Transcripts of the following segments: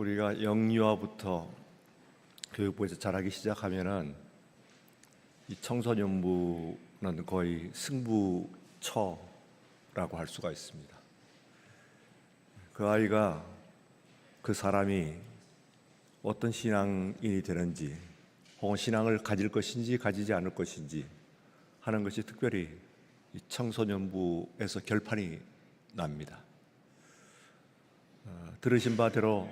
우리가 영유아부터 교육부에서 자라기 시작하면은 이 청소년부는 거의 승부처라고 할 수가 있습니다. 그 아이가 그 사람이 어떤 신앙인이 되는지 혹은 신앙을 가질 것인지 가지지 않을 것인지 하는 것이 특별히 이 청소년부에서 결판이 납니다. 들으신 바대로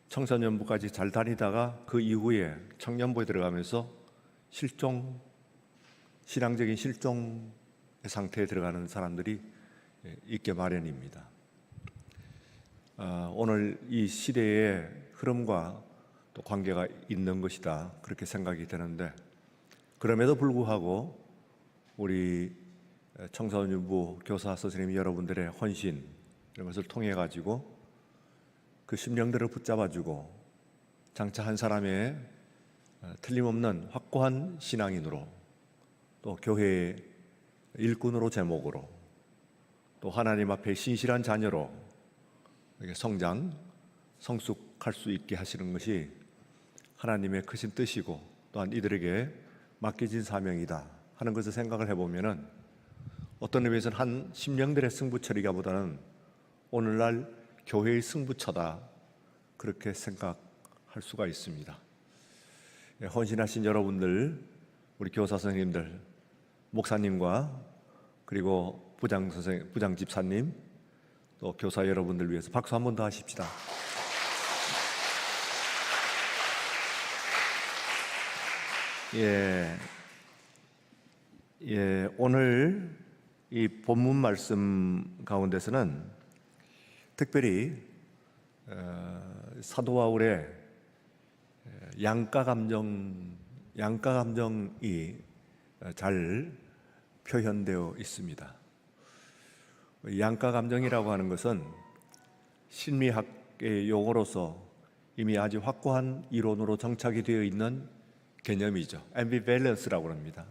청소년부까지 잘 다니다가 그 이후에 청년부에 들어가면서 신앙적인 실종의 상태에 들어가는 사람들이 있게 마련입니다. 오늘 이 시대의 흐름과 또 관계가 있는 것이다, 그렇게 생각이 되는데, 그럼에도 불구하고 우리 청소년부 교사 선생님 여러분들의 헌신, 이런 것을 통해 가지고 그 심령들을 붙잡아주고 장차 한 사람의 틀림없는 확고한 신앙인으로, 또 교회의 일꾼으로, 제목으로, 또 하나님 앞에 신실한 자녀로 성장, 성숙할 수 있게 하시는 것이 하나님의 크신 뜻이고 또한 이들에게 맡겨진 사명이다 하는 것을 생각을 해보면은 어떤 의미에서는 한 심령들의 승부처리가보다는 오늘날 교회의 승부처다, 그렇게 생각할 수가 있습니다. 헌신하신 여러분들, 우리 교사 선생님들, 목사님과 그리고 부장 집사님, 또 교사 여러분들 위해서 박수 한 번 더 하십시다. 오늘 이 본문 말씀 가운데서는 특별히 사도 바울의 양가 감정이 잘 표현되어 있습니다. 양가 감정이라고 하는 것은 심리학의 용어로서 이미 아주 확고한 이론으로 정착이 되어 있는 개념이죠. ambivalence라고 합니다.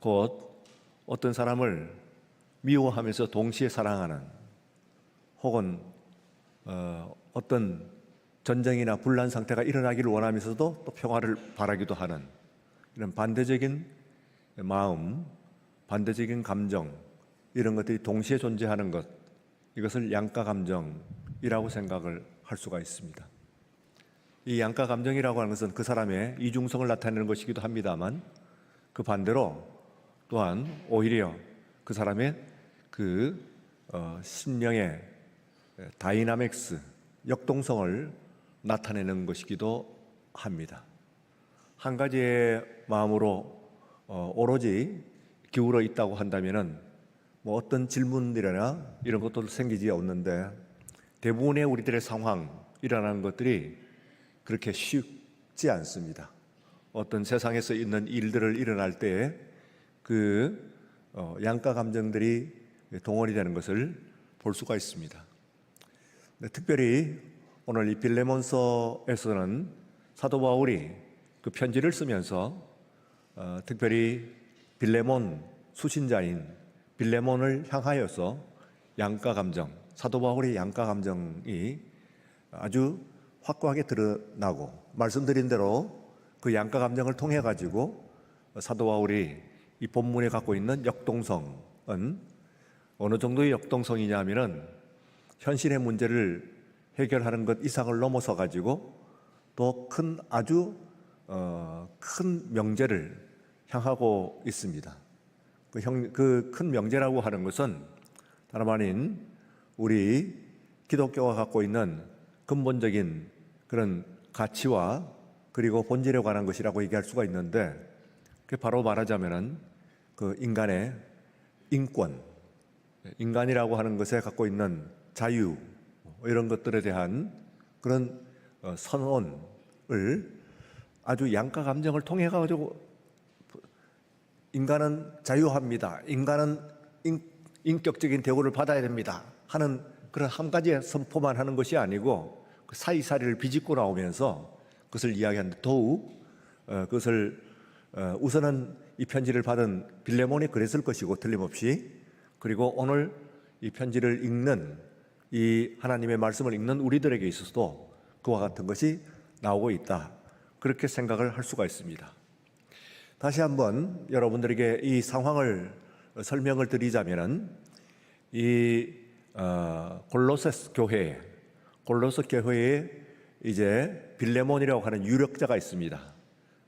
곧 어떤 사람을 미워하면서 동시에 사랑하는, 혹은 어떤 전쟁이나 분란 상태가 일어나기를 원하면서도 또 평화를 바라기도 하는 이런 반대적인 마음, 반대적인 감정, 이런 것들이 동시에 존재하는 것, 이것을 양가 감정이라고 생각을 할 수가 있습니다. 이 양가 감정이라고 하는 것은 그 사람의 이중성을 나타내는 것이기도 합니다만, 그 반대로 또한 오히려 그 사람의 심령의 다이나믹스, 역동성을 나타내는 것이기도 합니다. 한 가지의 마음으로 오로지 기울어 있다고 한다면은 어떤 질문이나 이런 것도 생기지 않는데, 대부분의 우리들의 상황이라는 것들이 그렇게 쉽지 않습니다. 어떤 세상에서 있는 일들을 일어날 때에 양가 감정들이 동원이 되는 것을 볼 수가 있습니다. 특별히 오늘 이 빌레몬서에서는 사도 바울이 그 편지를 쓰면서 특별히 빌레몬 수신자인 빌레몬을 향하여서 양가 감정, 사도 바울의 양가 감정이 아주 확고하게 드러나고, 말씀드린 대로 그 양가 감정을 통해 가지고 사도 바울이 이 본문에 갖고 있는 역동성은 어느 정도의 역동성이냐 하면은 현실의 문제를 해결하는 것 이상을 넘어서 가지고 또 아주 큰 명제를 향하고 있습니다. 그 큰 명제라고 하는 것은 다름 아닌 우리 기독교가 갖고 있는 근본적인 그런 가치와 그리고 본질에 관한 것이라고 얘기할 수가 있는데, 그게 바로 말하자면은 그 인간의 인권, 인간이라고 하는 것에 갖고 있는 자유, 이런 것들에 대한 그런 선언을 아주 양가 감정을 통해 가지고 인간은 자유합니다, 인간은 인격적인 대우를 받아야 됩니다 하는 그런 한 가지의 선포만 하는 것이 아니고, 그 사이사리를 비집고 나오면서 그것을 이야기하는데, 더욱 그것을 우선은 이 편지를 받은 빌레몬이 그랬을 것이고 틀림없이, 그리고 오늘 이 편지를 읽는 이 하나님의 말씀을 읽는 우리들에게 있어서도 그와 같은 것이 나오고 있다. 그렇게 생각을 할 수가 있습니다. 다시 한번 여러분들에게 이 상황을 설명을 드리자면은 이 골로새 교회에 이제 빌레몬이라고 하는 유력자가 있습니다.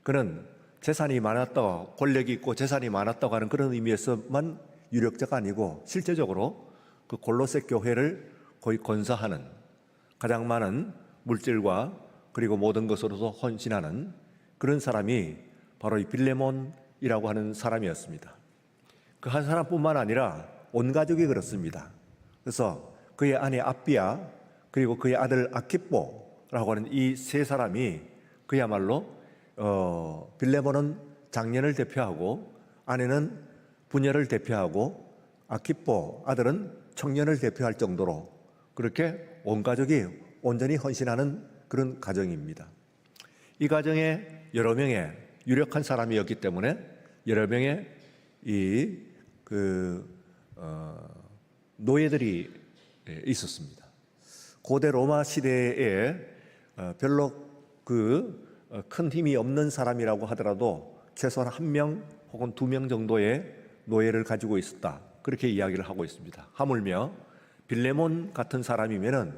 그는 재산이 많았다고, 권력이 있고 재산이 많았다고 하는 그런 의미에서만 유력자가 아니고 실제적으로 그 골로새 교회를 거의 건사하는, 가장 많은 물질과 그리고 모든 것으로서 헌신하는 그런 사람이 바로 이 빌레몬이라고 하는 사람이었습니다. 그 한 사람뿐만 아니라 온 가족이 그렇습니다. 그래서 그의 아내 아비야, 그리고 그의 아들 아키뽀라고 하는 이 세 사람이 그야말로 빌레몬은 장년을 대표하고, 아내는 부녀를 대표하고, 아키뽀 아들은 청년을 대표할 정도로 그렇게 온 가족이 온전히 헌신하는 그런 가정입니다. 이 가정에 여러 명의 유력한 사람이었기 때문에 여러 명의 노예들이 있었습니다. 고대 로마 시대에 별로 큰 힘이 없는 사람이라고 하더라도 최소한 1명 혹은 2명 정도의 노예를 가지고 있었다. 그렇게 이야기를 하고 있습니다. 하물며 빌레몬 같은 사람이면은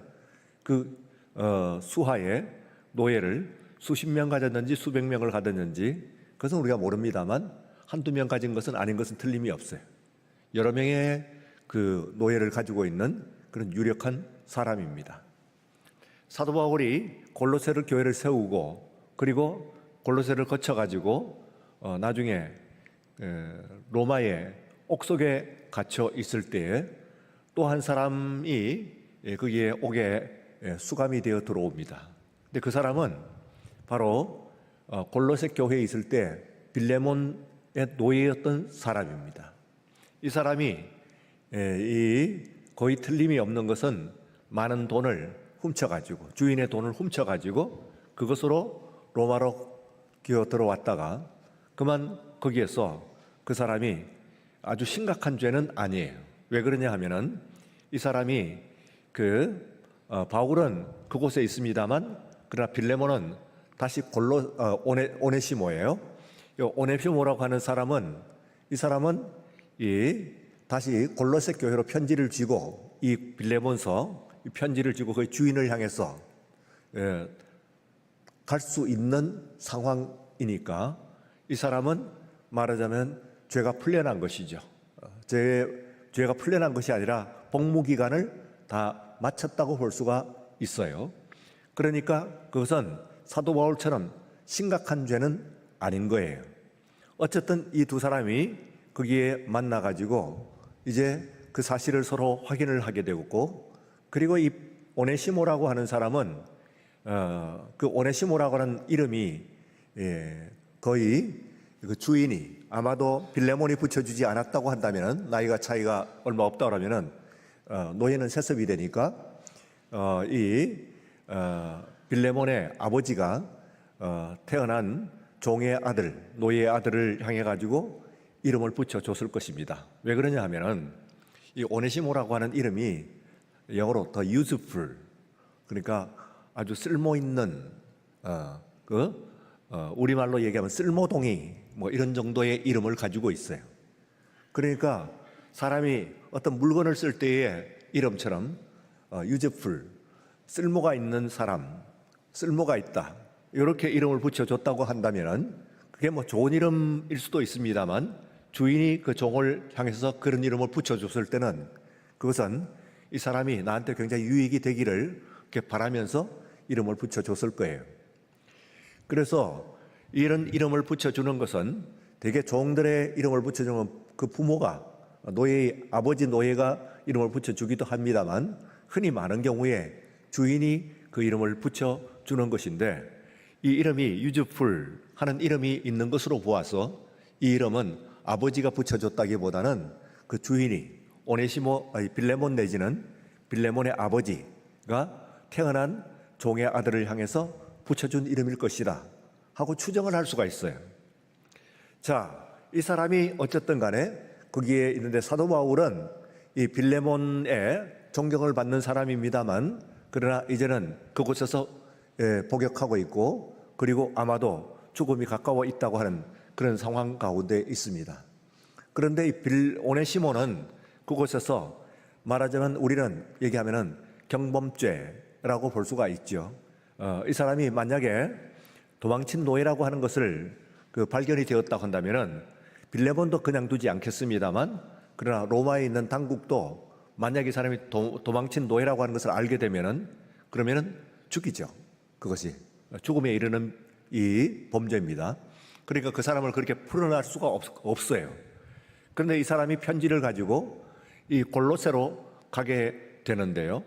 수하에 노예를 수십 명 가졌는지 수백 명을 가졌는지 그것은 우리가 모릅니다만 한두 명 가진 것은 아닌 것은 틀림이 없어요. 여러 명의 그 노예를 가지고 있는 그런 유력한 사람입니다. 사도 바울이 골로새를 교회를 세우고, 그리고 골로새를 거쳐가지고 나중에 로마의 옥속에 갇혀 있을 때에 또 한 사람이 거기에 옥에 수감이 되어 들어옵니다. 근데 그 사람은 바로 골로새 교회에 있을 때 빌레몬의 노예였던 사람입니다. 이 사람이 거의 틀림이 없는 것은 많은 돈을 훔쳐가지고, 주인의 돈을 훔쳐가지고 그것으로 로마로 기어 들어왔다가 그만 거기에서 그 사람이 아주 심각한 죄는 아니에요. 왜 그러냐 하면은 이 사람이 바울은 그곳에 있습니다만, 그러나 빌레몬은 다시 오네시모예요. 오네시모라고 하는 사람은, 이 사람은 다시 골로새 교회로 편지를 쥐고, 이 빌레몬서 편지를 쥐고 그 주인을 향해서 갈 수 있는 상황이니까 이 사람은 말하자면 죄가 풀려난 것이죠. 죄가 풀려난 것이 아니라 복무 기간을 다 마쳤다고 볼 수가 있어요. 그러니까 그것은 사도 바울처럼 심각한 죄는 아닌 거예요. 어쨌든 이 두 사람이 거기에 만나가지고 이제 그 사실을 서로 확인을 하게 되었고, 그리고 이 오네시모라고 하는 사람은 그 오네시모라고 하는 이름이 거의 그 주인이 아마도 빌레몬이 붙여주지 않았다고 한다면, 나이가 차이가 얼마 없다고 하면은 노예는 세습이 되니까 빌레몬의 아버지가 태어난 종의 아들, 노예의 아들을 향해 가지고 이름을 붙여줬을 것입니다. 왜 그러냐 하면은 이 오네시모라고 하는 이름이 영어로 더 useful, 그러니까 아주 쓸모 있는 우리말로 얘기하면 쓸모동이 뭐 이런 정도의 이름을 가지고 있어요. 그러니까 사람이 어떤 물건을 쓸 때의 이름처럼 useful, 쓸모가 있는 사람, 쓸모가 있다, 이렇게 이름을 붙여줬다고 한다면은 그게 뭐 좋은 이름일 수도 있습니다만, 주인이 그 종을 향해서 그런 이름을 붙여줬을 때는 그것은 이 사람이 나한테 굉장히 유익이 되기를 이렇게 바라면서 이름을 붙여줬을 거예요. 그래서 이런 이름을 붙여주는 것은 대개 종들의 이름을 붙여주는 그 부모가, 노예의 아버지 노예가 이름을 붙여주기도 합니다만, 흔히 많은 경우에 주인이 그 이름을 붙여주는 것인데, 이 이름이 유즈풀 하는 이름이 있는 것으로 보아서 이 이름은 아버지가 붙여줬다기보다는 그 주인이 빌레몬 내지는 빌레몬의 아버지가 태어난 종의 아들을 향해서 붙여준 이름일 것이다 하고 추정을 할 수가 있어요. 자, 이 사람이 어쨌든 간에 거기에 있는데 사도 바울은 이 빌레몬의 존경을 받는 사람입니다만 그러나 이제는 그곳에서 복역하고 있고 그리고 아마도 죽음이 가까워 있다고 하는 그런 상황 가운데 있습니다. 그런데 이 오네시모는 그곳에서 말하자면 우리는 얘기하면은 경범죄라고 볼 수가 있죠. 이 사람이 만약에 도망친 노예라고 하는 것을 발견이 되었다고 한다면은 빌레몬도 그냥 두지 않겠습니다만 그러나 로마에 있는 당국도 만약 이 사람이 도망친 노예라고 하는 것을 알게 되면은 그러면은 죽이죠. 그것이 죽음에 이르는 이 범죄입니다. 그러니까 그 사람을 그렇게 풀어낼 수가 없어요. 그런데 이 사람이 편지를 가지고 이 골로새로 가게 되는데요.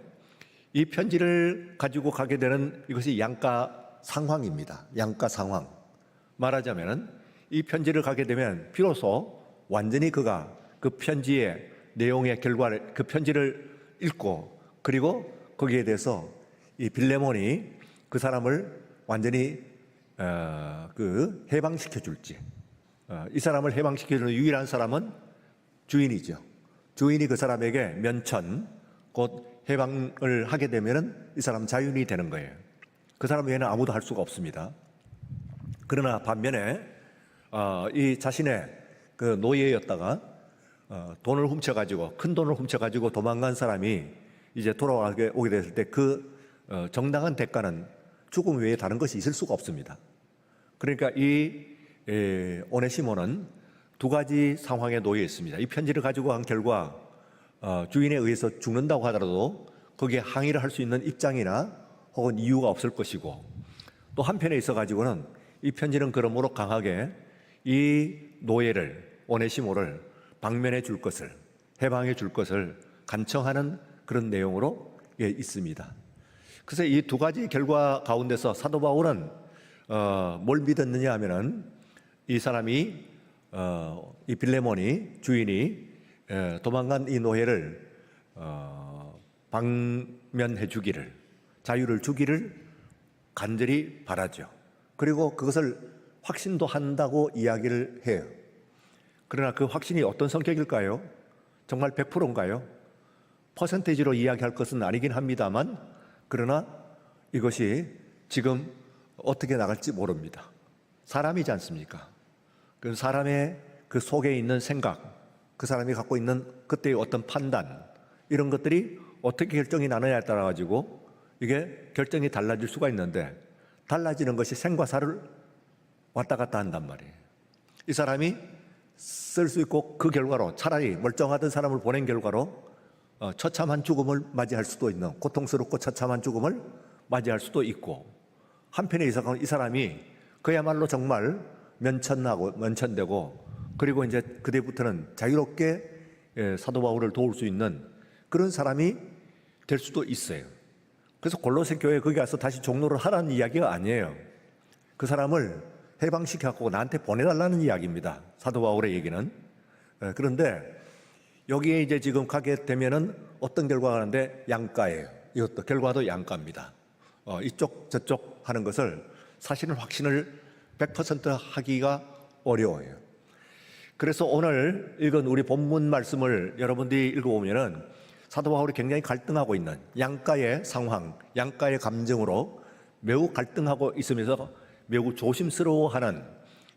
이 편지를 가지고 가게 되는 이것이 양가 상황입니다. 양가 상황. 말하자면은 이 편지를 가게 되면 비로소 완전히 그가 그 편지의 내용의 결과를 그 편지를 읽고 그리고 거기에 대해서 이 빌레몬이 그 사람을 완전히 해방시켜 줄지 이 사람을 해방시켜 주는 유일한 사람은 주인이죠. 주인이 그 사람에게 면천 곧 해방을 하게 되면은 이 사람 자유인이 되는 거예요. 그 사람 외에는 아무도 할 수가 없습니다. 그러나 반면에 이 자신의 그 노예였다가 돈을 훔쳐가지고 큰 돈을 훔쳐가지고 도망간 사람이 이제 오게 됐을 때 그 정당한 대가는 죽음 외에 다른 것이 있을 수가 없습니다. 그러니까 이 오네시모는 두 가지 상황에 놓여 있습니다. 이 편지를 가지고 한 결과 주인에 의해서 죽는다고 하더라도 거기에 항의를 할 수 있는 입장이나 혹은 이유가 없을 것이고 또 한편에 있어 가지고는 이 편지는 그러므로 강하게 이 노예를 오네시모를 방면해 줄 것을 해방해 줄 것을 간청하는 그런 내용으로 있습니다. 그래서 이 두 가지 결과 가운데서 사도 바울은 뭘 믿었느냐 하면은 이 사람이 이 빌레몬이 주인이 도망간 이 노예를 방면해 주기를 자유를 주기를 간절히 바라죠. 그리고 그것을 확신도 한다고 이야기를 해요. 그러나 그 확신이 어떤 성격일까요? 정말 100%인가요? 퍼센테이지로 이야기할 것은 아니긴 합니다만 그러나 이것이 지금 어떻게 나갈지 모릅니다. 사람이지 않습니까? 그 사람의 그 속에 있는 생각, 그 사람이 갖고 있는 그때의 어떤 판단 이런 것들이 어떻게 결정이 나느냐에 따라 가지고 이게 결정이 달라질 수가 있는데 달라지는 것이 생과 사를 왔다 갔다 한단 말이에요. 이 사람이 쓸 수 있고 그 결과로 차라리 멀쩡하던 사람을 보낸 결과로 처참한 죽음을 맞이할 수도 있는 고통스럽고 처참한 죽음을 맞이할 수도 있고 한편에 있어서 이 사람이 그야말로 정말 면천되고 그리고 이제 그때부터는 자유롭게 사도 바울을 도울 수 있는 그런 사람이 될 수도 있어요. 그래서 골로새 교회에 거기 가서 다시 종로를 하라는 이야기가 아니에요. 그 사람을 해방시켜갖고 나한테 보내달라는 이야기입니다. 사도 바울의 얘기는. 그런데 여기에 이제 지금 가게 되면은 어떤 결과가 하는데 양가예요. 이것도 결과도 양가입니다. 이쪽 저쪽 하는 것을 사실은 확신을 100% 하기가 어려워요. 그래서 오늘 읽은 우리 본문 말씀을 여러분들이 읽어보면은 사도 바울이 굉장히 갈등하고 있는 양가의 상황, 양가의 감정으로 매우 갈등하고 있으면서 매우 조심스러워하는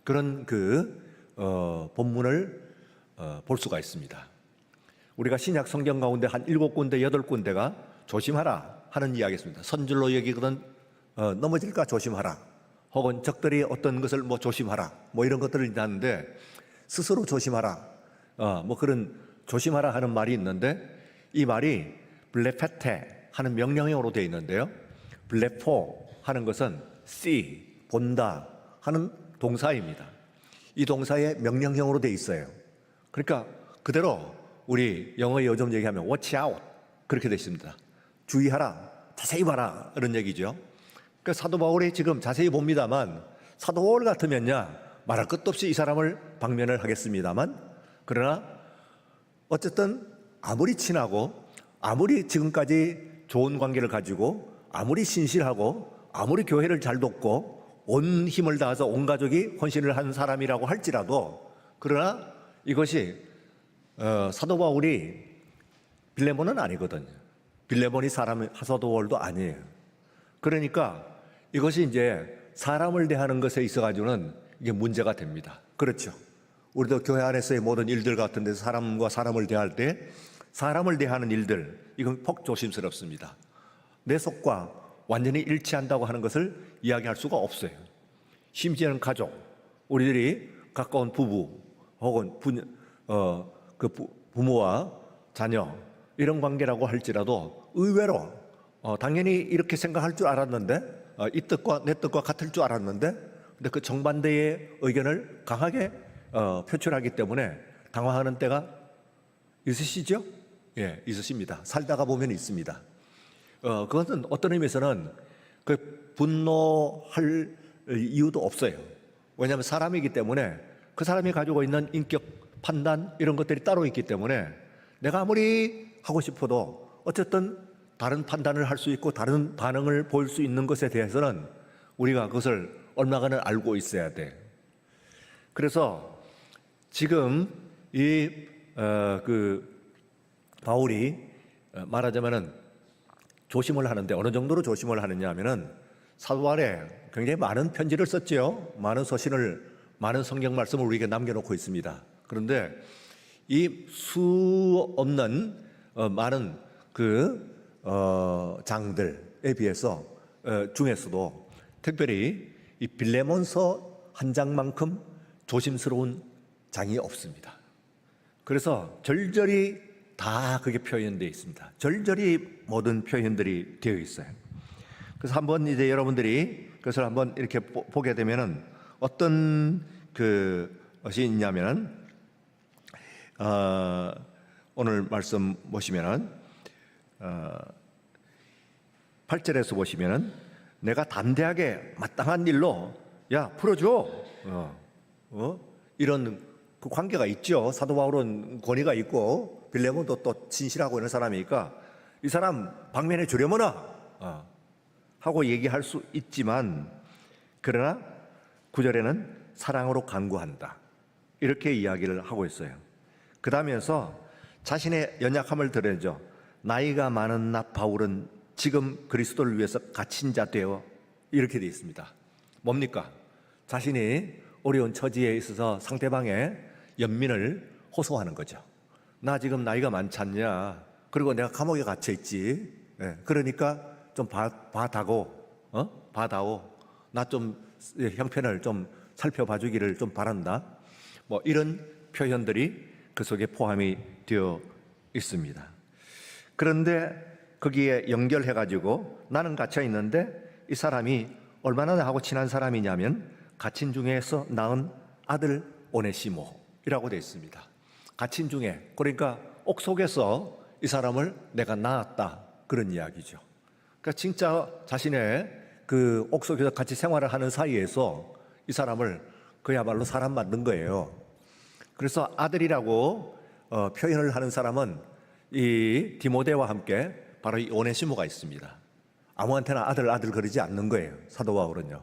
그런 본문을 볼 수가 있습니다. 우리가 신약 성경 가운데 한 7군데, 8군데가 조심하라 하는 이야기였습니다. 선줄로 여기거든 넘어질까 조심하라. 혹은 적들이 어떤 것을 조심하라. 이런 것들을 하는데 스스로 조심하라. 그런 조심하라 하는 말이 있는데 이 말이 블레페테 하는 명령형으로 되어 있는데요. 블레포 하는 것은 see, 본다 하는 동사입니다. 이 동사의 명령형으로 되어 있어요. 그러니까 그대로 우리 영어에 요즘 얘기하면 watch out 그렇게 되어 있습니다. 주의하라, 자세히 봐라 이런 얘기죠. 그러니까 사도 바울이 지금 자세히 봅니다만 사도 바울 같으면야 말할 것도 없이 이 사람을 방면을 하겠습니다만 그러나 어쨌든 아무리 친하고 아무리 지금까지 좋은 관계를 가지고 아무리 신실하고 아무리 교회를 잘 돕고 온 힘을 다해서 온 가족이 헌신을 한 사람이라고 할지라도 그러나 이것이 사도 바울이 빌레몬은 아니거든요. 빌레몬이 사도 바울도 아니에요. 그러니까 이것이 이제 사람을 대하는 것에 있어 가지고는 이게 문제가 됩니다. 그렇죠. 우리도 교회 안에서의 모든 일들 같은 데서 사람과 사람을 대할 때 사람을 대하는 일들, 이건 폭 조심스럽습니다. 내 속과 완전히 일치한다고 하는 것을 이야기할 수가 없어요. 심지어는 가족, 우리들이 가까운 부부 혹은 부모와 자녀 이런 관계라고 할지라도 의외로 당연히 이렇게 생각할 줄 알았는데 이 뜻과 내 뜻과 같을 줄 알았는데 근데 그 정반대의 의견을 강하게 표출하기 때문에 당황하는 때가 있으시죠? 예, 있으십니다. 살다가 보면 있습니다. 그것은 어떤 의미에서는 그 분노할 이유도 없어요. 왜냐하면 사람이기 때문에 그 사람이 가지고 있는 인격, 판단 이런 것들이 따로 있기 때문에 내가 아무리 하고 싶어도 어쨌든 다른 판단을 할 수 있고 다른 반응을 보일 수 있는 것에 대해서는 우리가 그것을 얼마간은 알고 있어야 돼. 그래서 지금 바울이 말하자면은 조심을 하는데 어느 정도로 조심을 하느냐 하면은 사도 바울에 굉장히 많은 편지를 썼지요. 많은 서신을, 많은 성경 말씀을 우리에게 남겨놓고 있습니다. 그런데 이 수 없는 많은 장들에 비해서 중에서도 특별히 이 빌레몬서 한 장만큼 조심스러운 장이 없습니다. 그래서 절절히 다 그게 표현되어 있습니다. 절절히 모든 표현들이 되어 있어요. 그래서 한번 이제 여러분들이 그것을 한번 이렇게 보게 되면은 어떤 것이 있냐면은 오늘 말씀 보시면은 8절에서 보시면은 내가 담대하게 마땅한 일로 야 풀어줘 이런 그 관계가 있죠. 사도 바울은 권위가 있고 빌레몬도 또 진실하고 있는 사람이니까 이 사람 방면에 주려머나 하고 얘기할 수 있지만 그러나 9절에는 사랑으로 간구한다 이렇게 이야기를 하고 있어요. 그 다음에서 자신의 연약함을 드러내죠. 나이가 많은 나 바울은 지금 그리스도를 위해서 갇힌 자 되어 이렇게 되어 있습니다. 뭡니까? 자신이 어려운 처지에 있어서 상대방의 연민을 호소하는 거죠. 나 지금 나이가 많지 않냐? 그리고 내가 감옥에 갇혀 있지. 그러니까 좀 봐다오. 나 좀 형편을 좀 살펴봐 주기를 좀 바란다. 뭐 이런 표현들이 그 속에 포함이 되어 있습니다. 그런데 거기에 연결해 가지고 나는 갇혀 있는데 이 사람이 얼마나 나하고 친한 사람이냐면 갇힌 중에서 낳은 아들 오네시모이라고 되어 있습니다. 갇힌 중에, 그러니까 옥속에서 이 사람을 내가 낳았다 그런 이야기죠. 그러니까 진짜 자신의 그 옥속에서 같이 생활을 하는 사이에서 이 사람을 그야말로 사람 만든 거예요. 그래서 아들이라고 표현을 하는 사람은 이 디모데와 함께 바로 이 오네시모가 있습니다. 아무한테나 아들 그러지 않는 거예요. 사도 바울은요.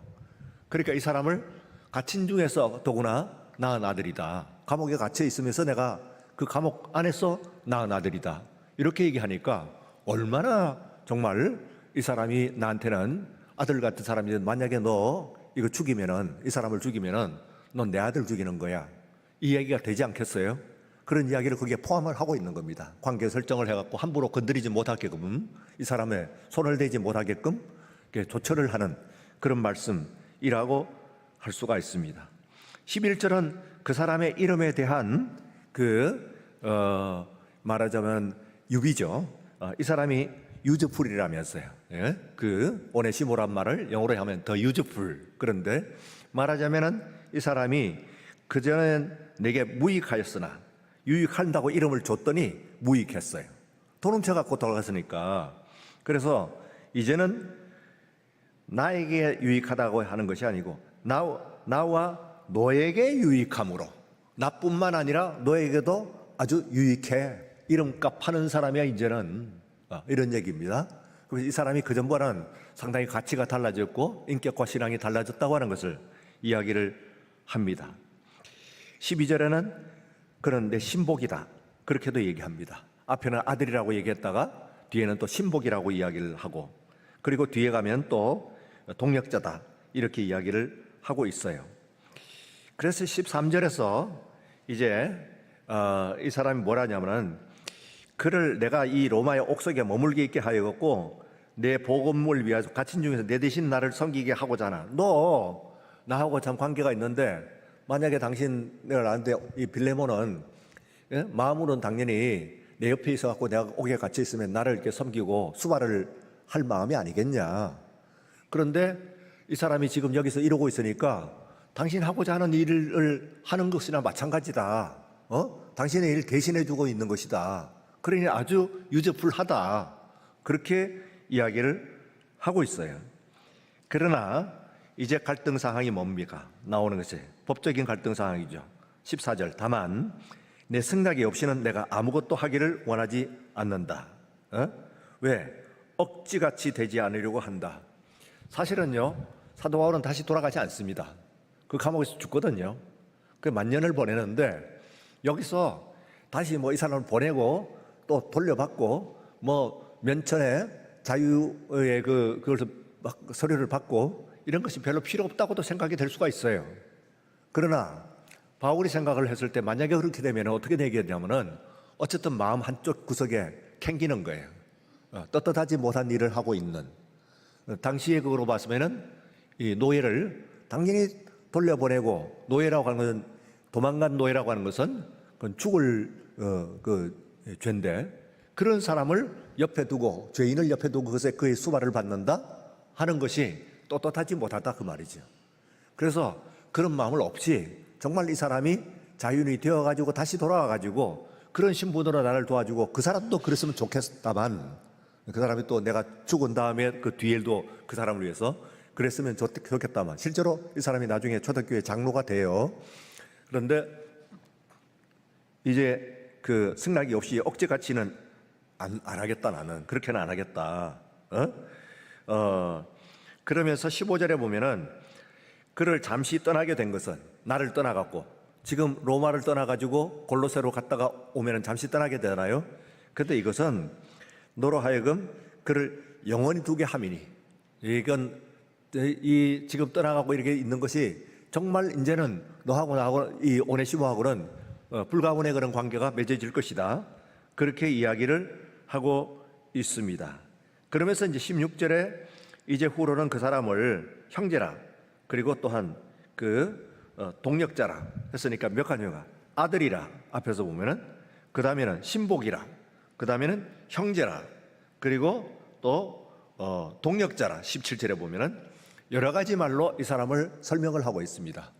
그러니까 이 사람을 갇힌 중에서 더구나 낳은 아들이다. 감옥에 갇혀 있으면서 내가 그 감옥 안에서 낳은 아들이다. 이렇게 얘기하니까 얼마나 정말 이 사람이 나한테는 아들 같은 사람이든 만약에 너 이거 죽이면은 이 사람을 죽이면은 넌 내 아들 죽이는 거야. 이 얘기가 되지 않겠어요? 그런 이야기를 거기에 포함을 하고 있는 겁니다. 관계 설정을 해갖고 함부로 건드리지 못하게끔 이 사람의 손을 대지 못하게끔 조처를 하는 그런 말씀이라고 할 수가 있습니다. 11절은 그 사람의 이름에 대한 말하자면 유비죠. 이 사람이 유즈풀이라면서요. 예? 그 오네시모란 말을 영어로 하면 더 유즈풀. 그런데 말하자면은 이 사람이 그전엔 내게 무익하였으나 유익한다고 이름을 줬더니 무익했어요. 돈 훔쳐갖고 돌아갔으니까. 그래서 이제는 나에게 유익하다고 하는 것이 아니고 나와 너에게 유익함으로 나뿐만 아니라 너에게도 아주 유익해. 이름값 하는 사람이야 이제는. 이런 얘기입니다. 그래서 이 사람이 그전보다는 상당히 가치가 달라졌고 인격과 신앙이 달라졌다고 하는 것을 이야기를 합니다. 12절에는 그런데 신복이다 그렇게도 얘기합니다. 앞에는 아들이라고 얘기했다가 뒤에는 또 신복이라고 이야기를 하고, 그리고 뒤에 가면 또 동력자다 이렇게 이야기를 하고 있어요. 그래서 13절에서 이제 이 사람이 뭐라냐면은, 그를 내가 이 로마의 옥석에 머물게 있게 하였고 내 복음을 위하여 갇힌 중에서 내 대신 나를 섬기게 하고자 하나. 너 나하고 참 관계가 있는데 만약에 당신 내가 나한테 이 빌레몬은 마음으로는 당연히 내 옆에 있어갖고 내가 옥에 갇혀 있으면 나를 이렇게 섬기고 수발을 할 마음이 아니겠냐. 그런데 이 사람이 지금 여기서 이러고 있으니까 당신 하고자 하는 일을 하는 것이나 마찬가지다. 당신의 일을 대신해 주고 있는 것이다. 그러니 아주 유저풀하다. 그렇게 이야기를 하고 있어요. 그러나 이제 갈등 상황이 뭡니까? 나오는 것이 법적인 갈등 상황이죠. 14절. 다만 내 생각이 없이는 내가 아무것도 하기를 원하지 않는다. 왜? 억지같이 되지 않으려고 한다. 사실은요, 사도 바울은 다시 돌아가지 않습니다. 그 감옥에서 죽거든요. 그 만년을 보내는데 여기서 다시 이 사람을 보내고 또 돌려받고 면천에 자유의 그것을 서류를 받고 이런 것이 별로 필요 없다고도 생각이 될 수가 있어요. 그러나 바울이 생각을 했을 때 만약에 그렇게 되면 어떻게 되겠냐면은 어쨌든 마음 한쪽 구석에 캥기는 거예요. 떳떳하지 못한 일을 하고 있는, 당시에 그거로 봤으면은 이 노예를 당연히 돌려보내고, 노예라고 하는 것은, 도망간 노예라고 하는 것은 그건 죽을 죄인데, 그런 사람을 옆에 두고, 죄인을 옆에 두고 그의 수발을 받는다 하는 것이 떳떳하지 못하다 그 말이죠. 그래서 그런 마음을 없이 정말 이 사람이 자유인이 되어가지고 다시 돌아와가지고 그런 신분으로 나를 도와주고, 그 사람도 그랬으면 좋겠다만, 그 사람이 또 내가 죽은 다음에 그 뒤에도 그 사람을 위해서 그랬으면 좋겠다만, 실제로 이 사람이 나중에 초대교회 장로가 돼요. 그런데 이제 그 승낙이 없이 억지같이는 안 하겠다. 나는 그렇게는 안 하겠다. 그러면서 15절에 보면은 그를 잠시 떠나게 된 것은, 나를 떠나갖고 지금 로마를 떠나가지고 골로새로 갔다가 오면은 잠시 떠나게 되잖아요. 근데 이것은 너로 하여금 그를 영원히 두게 함이니, 이건 이 지금 떠나가고 이렇게 있는 것이 정말 이제는 너하고 나하고 이 오네시모하고는 불가분의 그런 관계가 맺어질 것이다. 그렇게 이야기를 하고 있습니다. 그러면서 이제 16절에 이제 후로는 그 사람을 형제라, 그리고 또한 동력자라 했으니까 몇 가지가 아들이라 앞에서 보면은, 그 다음에는 신복이라, 그 다음에는 형제라, 그리고 또 동력자라 17절에 보면은 여러 가지 말로 이 사람을 설명을 하고 있습니다.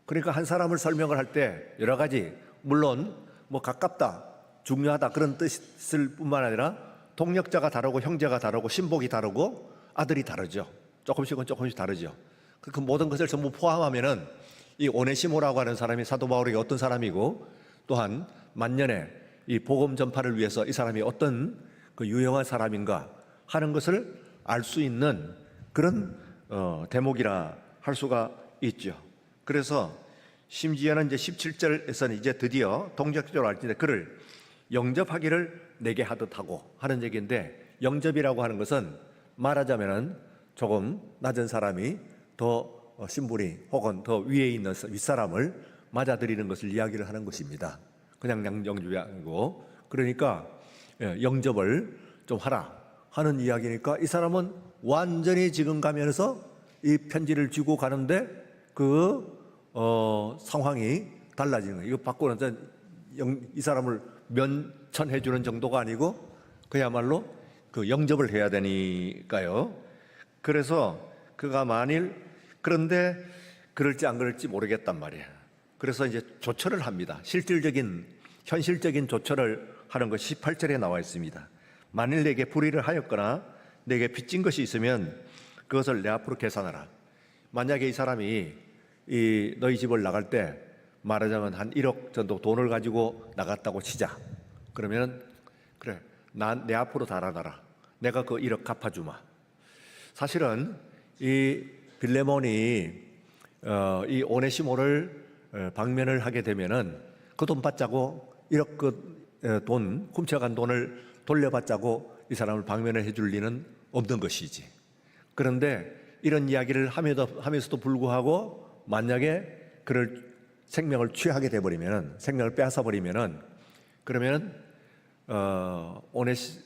그러니까 한 사람을 설명을 할 때 여러 가지, 물론 가깝다, 중요하다 그런 뜻일 뿐만 아니라 동력자가 다르고 형제가 다르고 신복이 다르고 아들이 다르죠. 조금씩은 조금씩 다르죠. 그 모든 것을 전부 포함하면은 이 오네시모라고 하는 사람이 사도 바울에게 어떤 사람이고, 또한 만년에 이 복음 전파를 위해서 이 사람이 어떤 그 유용한 사람인가 하는 것을 알 수 있는 그런 대목이라 할 수가 있죠. 그래서 심지어는 이제 17절에서는 이제 드디어 동력적으로 알 텐데 그를 영접하기를 내게 하듯 하고 하는 얘기인데, 영접이라고 하는 것은 말하자면은 조금 낮은 사람이 더 신분이 혹은 더 위에 있는 윗사람을 맞아들이는 것을 이야기를 하는 것입니다. 그냥 영접이 아니고, 그러니까 영접을 좀 하라 하는 이야기니까 이 사람은 완전히 지금 가면서 이 편지를 쥐고 가는데 상황이 달라지는 거예요. 이거 받고는 이 사람을 면천해 주는 정도가 아니고 그야말로 영접을 해야 되니까요. 그래서 그가 만일, 그런데 그럴지 안 그럴지 모르겠단 말이에요. 그래서 이제 조처를 합니다. 실질적인 현실적인 조처를 하는 것이 18절에 나와 있습니다. 만일 내게 불의를 하였거나 내게 빚진 것이 있으면 그것을 내 앞으로 계산하라. 만약에 이 사람이 너희 집을 나갈 때 말하자면 한 1억 정도 돈을 가지고 나갔다고 치자. 그러면 그래, 내 앞으로 달아놔라. 내가 그 1억 갚아주마. 사실은 이 빌레몬이 이 오네시모를 방면을 하게 되면은 그 돈 받자고 1억 그 돈 훔쳐간 돈을 돌려받자고 이 사람을 방면을 해줄 리는 없는 것이지. 그런데 이런 이야기를 하면서도 불구하고 만약에 그를 생명을 취하게 돼버리면은, 생명을 빼앗아 버리면은, 그러면은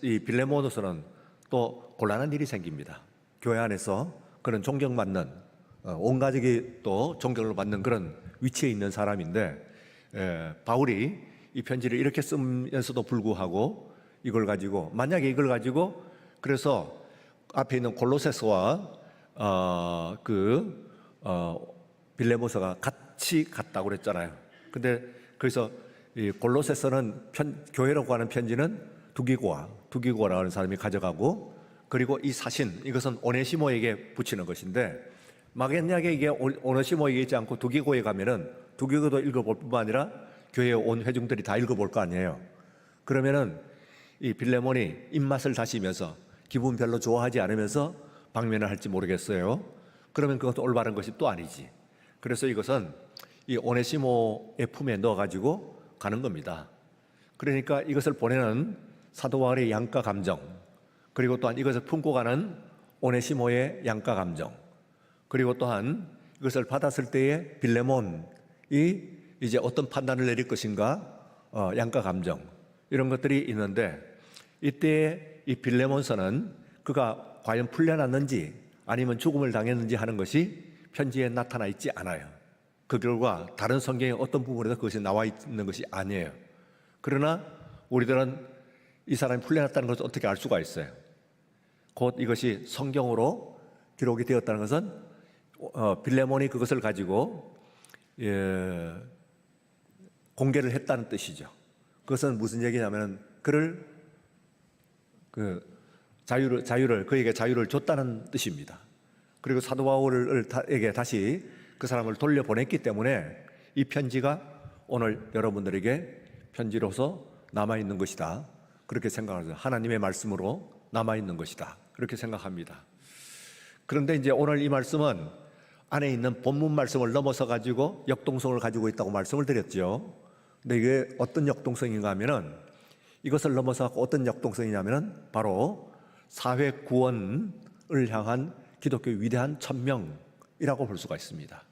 이 빌레몬으로서는 또 곤란한 일이 생깁니다. 교회 안에서 그런 존경받는, 온 가족이 또 존경을 받는 그런 위치에 있는 사람인데, 바울이 이 편지를 이렇게 쓰면서도 불구하고 만약에 이걸 가지고 그래서 앞에 있는 골로새서와 빌레몬서가 같이 갔다고 그랬잖아요. 근데 그래서 이 골로새서는 교회라고 하는 편지는 두기고라고 하는 사람이 가져가고, 그리고 이 사신, 이것은 오네시모에게 붙이는 것인데, 만약에 이게 오네시모에게 있지 않고 두기고에 가면은 두기고도 읽어볼 뿐만 아니라 교회 온 회중들이 다 읽어볼 거 아니에요. 그러면은 이 빌레몬이 입맛을 다시면서 기분 별로 좋아하지 않으면서 방면을 할지 모르겠어요. 그러면 그것도 올바른 것이 또 아니지. 그래서 이것은 이 오네시모의 품에 넣어가지고 가는 겁니다. 그러니까 이것을 보내는 사도 바울의 양가 감정, 그리고 또한 이것을 품고 가는 오네시모의 양가 감정, 그리고 또한 이것을 받았을 때의 빌레몬이 이제 어떤 판단을 내릴 것인가, 양가 감정, 이런 것들이 있는데, 이때 이 빌레몬서는 그가 과연 풀려났는지 아니면 죽음을 당했는지 하는 것이 편지에 나타나 있지 않아요. 그 결과 다른 성경의 어떤 부분에서 그것이 나와 있는 것이 아니에요. 그러나 우리들은 이 사람이 풀려났다는 것을 어떻게 알 수가 있어요? 곧 이것이 성경으로 기록이 되었다는 것은 빌레몬이 그것을 가지고 공개를 했다는 뜻이죠. 그것은 무슨 얘기냐면 그를 그에게 자유를 줬다는 뜻입니다. 그리고 사도 바울에게 다시 그 사람을 돌려보냈기 때문에 이 편지가 오늘 여러분들에게 편지로서 남아있는 것이다, 그렇게 생각하죠. 하나님의 말씀으로 남아있는 것이다, 그렇게 생각합니다. 그런데 이제 오늘 이 말씀은 안에 있는 본문 말씀을 넘어서 가지고 역동성을 가지고 있다고 말씀을 드렸죠. 근데 이게 어떤 역동성인가 하면은, 이것을 넘어서 어떤 역동성이냐면은 바로 사회 구원을 향한 기독교의 위대한 천명이라고 볼 수가 있습니다.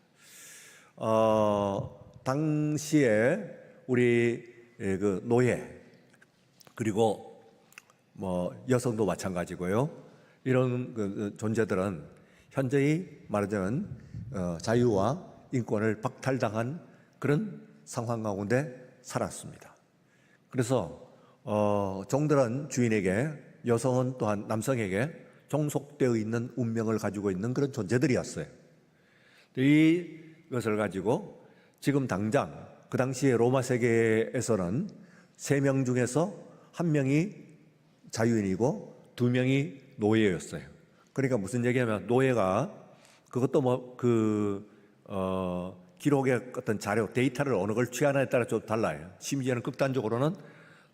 당시에 우리 그 노예, 그리고 뭐 여성도 마찬가지고요. 이런 그 존재들은 현재의 말하자면 자유와 인권을 박탈당한 그런 상황 가운데 살았습니다. 그래서 종들은 주인에게, 여성은 또한 남성에게 종속되어 있는 운명을 가지고 있는 그런 존재들이었어요. 이것을 가지고 지금 당장 그 당시에 로마 세계에서는 3명 중에서 1명이 자유인이고 2명이 노예였어요. 그러니까 무슨 얘기냐면, 노예가 그것도 기록의 어떤 자료, 데이터를 어느 걸 취하느냐에 따라 좀 달라요. 심지어는 극단적으로는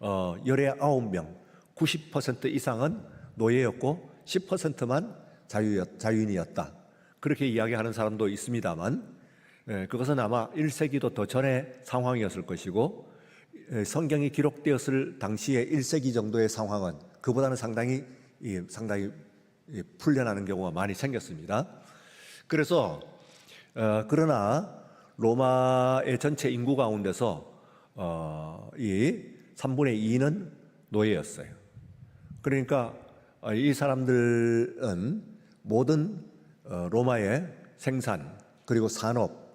19명, 90% 이상은 노예였고 10%만 자유인이었다, 그렇게 이야기하는 사람도 있습니다만, 그것은 아마 1세기도 더 전의 상황이었을 것이고, 성경이 기록되었을 당시의 1세기 정도의 상황은 그보다는 상당히 풀려나는 경우가 많이 생겼습니다. 그래서 그러나 로마의 전체 인구 가운데서 이 3분의 2는 노예였어요. 그러니까 이 사람들은 모든 로마의 생산, 그리고 산업,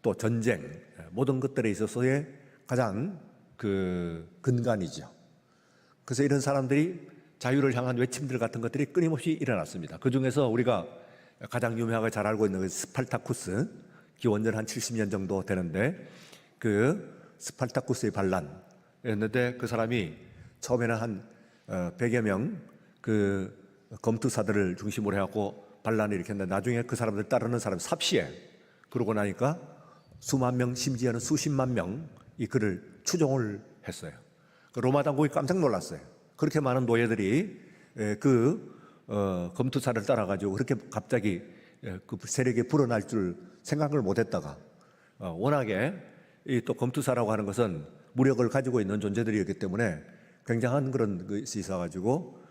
또 전쟁, 모든 것들에 있어서의 가장 그 근간이죠. 그래서 이런 사람들이 자유를 향한 외침들 같은 것들이 끊임없이 일어났습니다. 그 중에서 우리가 가장 유명하게 잘 알고 있는 그 스파르타쿠스, 기원전 한 70년 정도 되는데, 그 스파르타쿠스의 반란이었는데, 그 사람이 처음에는 한 100여 명 그 검투사들을 중심으로 해갖고 반란을 일으켰는데, 나중에 그 사람들 따르는 사람 삽시에, 그러고 나니까 수만 명, 심지어는 수십만 명이 그를 추종을 했어요. 로마 당국이 깜짝 놀랐어요. 그렇게 많은 노예들이 검투사를 따라가지고 그렇게 갑자기 그 세력에 불어날 줄 생각을 못했다가, 워낙에 또 검투사라고 하는 것은 무력을 가지고 있는 존재들이었기 때문에 굉장한 그런 것이 있어가지고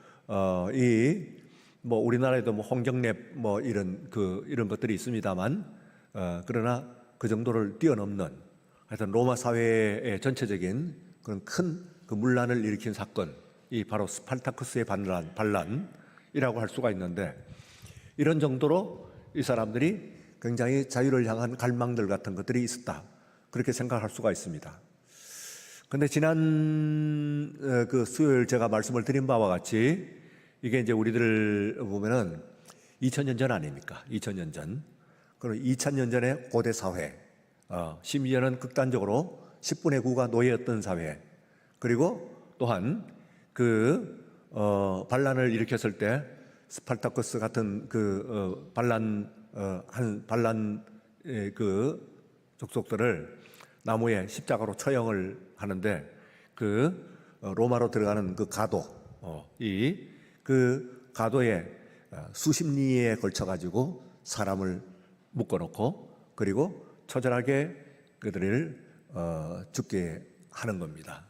이 뭐 우리나라에도 뭐 홍경랩 뭐 이런 것들이 있습니다만, 그러나 그 정도를 뛰어넘는 하여튼 로마 사회의 전체적인 그런 큰 그 문란을 일으킨 사건, 이 바로 스파르타쿠스의 반란이라고 할 수가 있는데, 이런 정도로 이 사람들이 굉장히 자유를 향한 갈망들 같은 것들이 있었다, 그렇게 생각할 수가 있습니다. 근데 지난 그 수요일 제가 말씀을 드린 바와 같이 이게 이제 우리들 보면은 2000년 전 아닙니까? 2000년 전. 그럼 2000년 전의 고대 사회, 심지어는 극단적으로 10분의 9가 노예였던 사회, 그리고 또한 그 반란을 일으켰을 때 스파르타쿠스 같은 그 반란의 그 족속들을 나무에 십자가로 처형을 하는데, 그 로마로 들어가는 그 가도, 그 가도에 수십 리에 걸쳐 가지고 사람을 묶어놓고, 그리고 처절하게 그들을 죽게 하는 겁니다.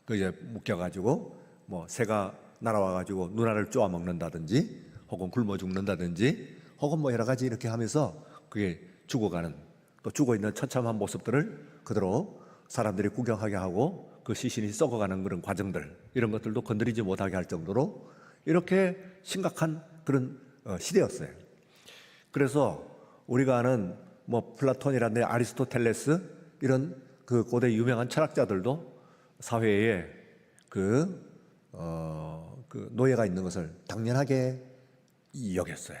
그 이제 묶여가지고 뭐 새가 날아와가지고 누나를 쪼아 먹는다든지, 혹은 굶어 죽는다든지, 혹은 뭐 여러 가지 이렇게 하면서 그게 죽어가는, 또 죽어 있는 처참한 모습들을 그대로 사람들이 구경하게 하고 그 시신이 썩어가는 그런 과정들, 이런 것들도 건드리지 못하게 할 정도로 이렇게 심각한 그런 시대였어요. 그래서 우리가 아는 뭐 플라톤이라든지 아리스토텔레스, 이런 그 고대 유명한 철학자들도 사회에 그 노예가 있는 것을 당연하게 여겼어요.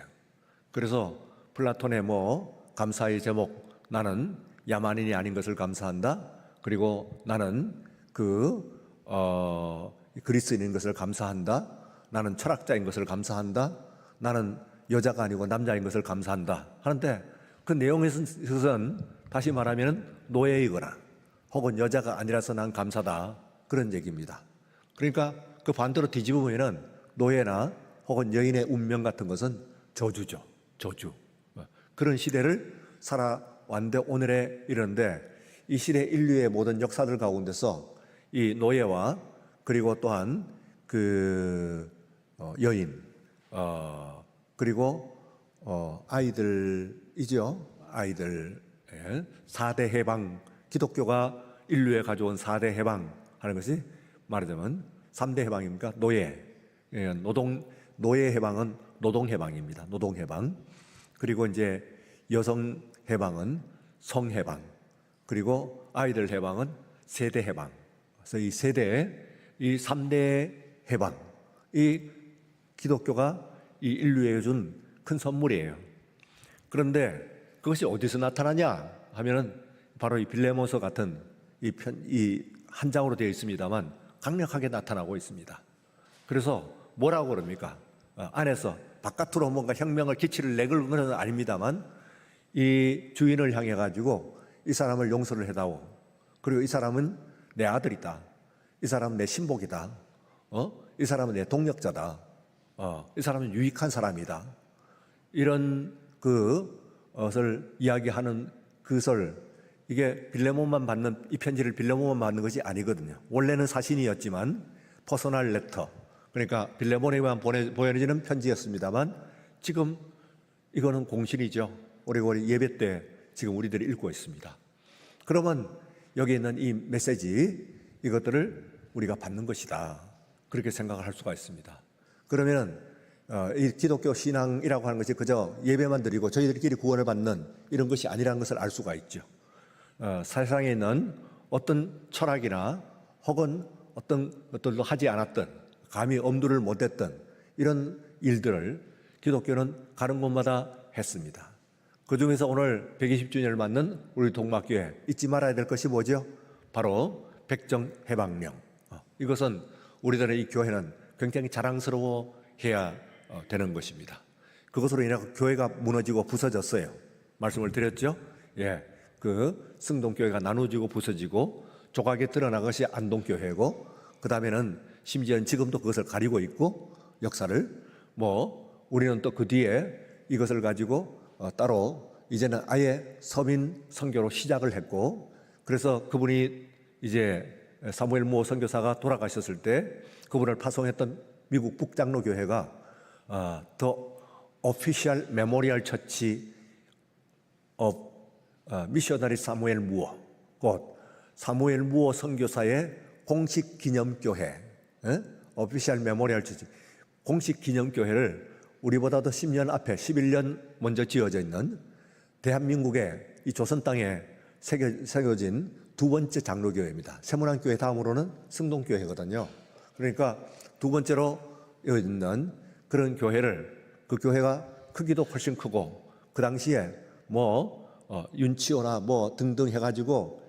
그래서 플라톤의 뭐 감사의 제목, 나는 야만인이 아닌 것을 감사한다, 그리고 나는 그리스인인 것을 감사한다, 나는 철학자인 것을 감사한다, 나는 여자가 아니고 남자인 것을 감사한다 하는데, 그 내용에서는 다시 말하면 노예이거나 혹은 여자가 아니라서 난 감사다, 그런 얘기입니다. 그러니까 그 반대로 뒤집으면은 노예나 혹은 여인의 운명 같은 것은 저주죠. 저주. 그런 시대를 살아왔는데 오늘에 이르는데, 이 시대 인류의 모든 역사들 가운데서 이 노예와 그리고 또한 그 여인, 그리고 아이들이죠. 아이들, 4대 해방, 기독교가 인류에 가져온 4대 해방 하는 것이 말하자면 3대 해방입니까? 노예 해방은 노동 해방입니다. 노동 해방. 그리고 이제 여성 해방은 성 해방, 그리고 아이들 해방은 세대 해방. 그래서 이 세대, 이 3대 해방, 이 기독교가 이 인류에 준 큰 선물이에요. 그런데 그것이 어디서 나타나냐 하면은 바로 이 빌레몬서 같은 이 한 장으로 되어 있습니다만 강력하게 나타나고 있습니다. 그래서 뭐라고 그럽니까? 안에서 바깥으로 뭔가 혁명을 기치를 내걸는 건 아닙니다만, 이 주인을 향해 가지고 이 사람을 용서를 해다오, 그리고 이 사람은 내 아들이다, 이 사람은 내 신복이다, 이 사람은 내 동력자다, 이 사람은 유익한 사람이다, 이런 그것을 이야기하는 그것을, 이게 빌레몬만 받는, 이 편지를 빌레몬만 받는 것이 아니거든요. 원래는 사신이었지만 퍼스널 레터, 그러니까 빌레몬에만 보내지는 편지였습니다만, 지금 이거는 공신이죠. 우리 예배 때 지금 우리들이 읽고 있습니다. 그러면 여기 있는 이 메시지, 이것들을 우리가 받는 것이다, 그렇게 생각을 할 수가 있습니다. 그러면 이 기독교 신앙이라고 하는 것이 그저 예배만 드리고 저희들끼리 구원을 받는 이런 것이 아니라는 것을 알 수가 있죠. 세상에 있는 어떤 철학이나 혹은 어떤 것들도 하지 않았던, 감히 엄두를 못 냈던 이런 일들을 기독교는 가는 곳마다 했습니다. 그 중에서 오늘 120주년을 맞는 우리 동막교회 잊지 말아야 될 것이 뭐죠? 바로 백정해방령. 이것은 우리들의 이 교회는 굉장히 자랑스러워해야 되는 것입니다. 그것으로 인해 교회가 무너지고 부서졌어요. 말씀을 드렸죠? 예, 그 승동교회가 나누어지고 부서지고 조각에 드러난 것이 안동교회고, 그 다음에는 심지어는 지금도 그것을 가리고 있고, 역사를 우리는 또 그 뒤에 이것을 가지고 따로 이제는 아예 서민 선교로 시작을 했고, 그래서 그분이 이제 사무엘 모 선교사가 돌아가셨을 때 그분을 파송했던 미국 북장로교회가 더 오피셜 메모리얼 처치 of 미셔너리 사무엘 무어, 곧 사무엘 무어 선교사의 공식 기념교회, 오피셜 메모리얼 처치, 공식 기념교회를 우리보다도 10년 앞에 11년 먼저 지어져 있는 대한민국의 이 조선 땅에 새겨진 두 번째 장로교회입니다. 세문안교회 다음으로는 승동교회거든요. 그러니까 두 번째로 있는 그런 교회를, 그 교회가 크기도 훨씬 크고 그 당시에 윤치호나 등등 해가지고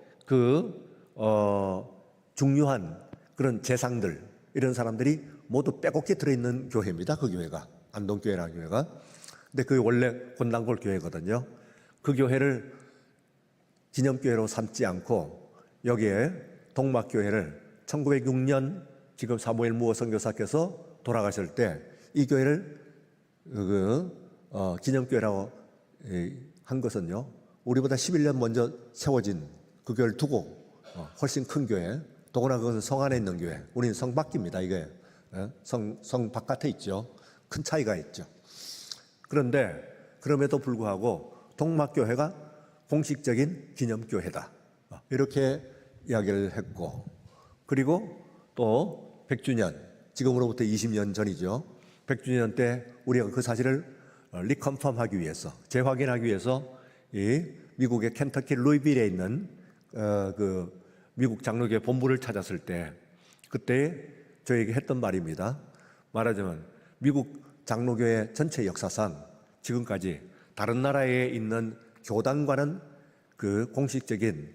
중요한 그런 재상들, 이런 사람들이 모두 빼곡히 들어있는 교회입니다. 그 교회가, 안동교회라는 교회가. 근데 그게 원래 권단골 교회거든요. 그 교회를 기념교회로 삼지 않고 여기에 동막교회를 1906년 지금 사무엘 무어 선교사께서 돌아가실 때 이 교회를 기념교회라고 한 것은요, 우리보다 11년 먼저 세워진 그 교회를 두고 훨씬 큰 교회, 더구나 그것은 성 안에 있는 교회, 우리는 성 밖입니다. 이게 성 바깥에 있죠. 큰 차이가 있죠. 그런데 그럼에도 불구하고 동막교회가 공식적인 기념교회다, 이렇게 이야기를 했고, 그리고 또 100주년, 지금으로부터 20년 전이죠. 100주년 때 우리가 그 사실을 리컨펌하기 위해서, 재확인하기 위해서 이 미국의 켄터키 루이빌에 있는 그 미국 장로교회 본부를 찾았을 때, 그때 저에게 했던 말입니다. 말하자면 미국 장로교회 전체 역사상 지금까지 다른 나라에 있는 교단과는 그 공식적인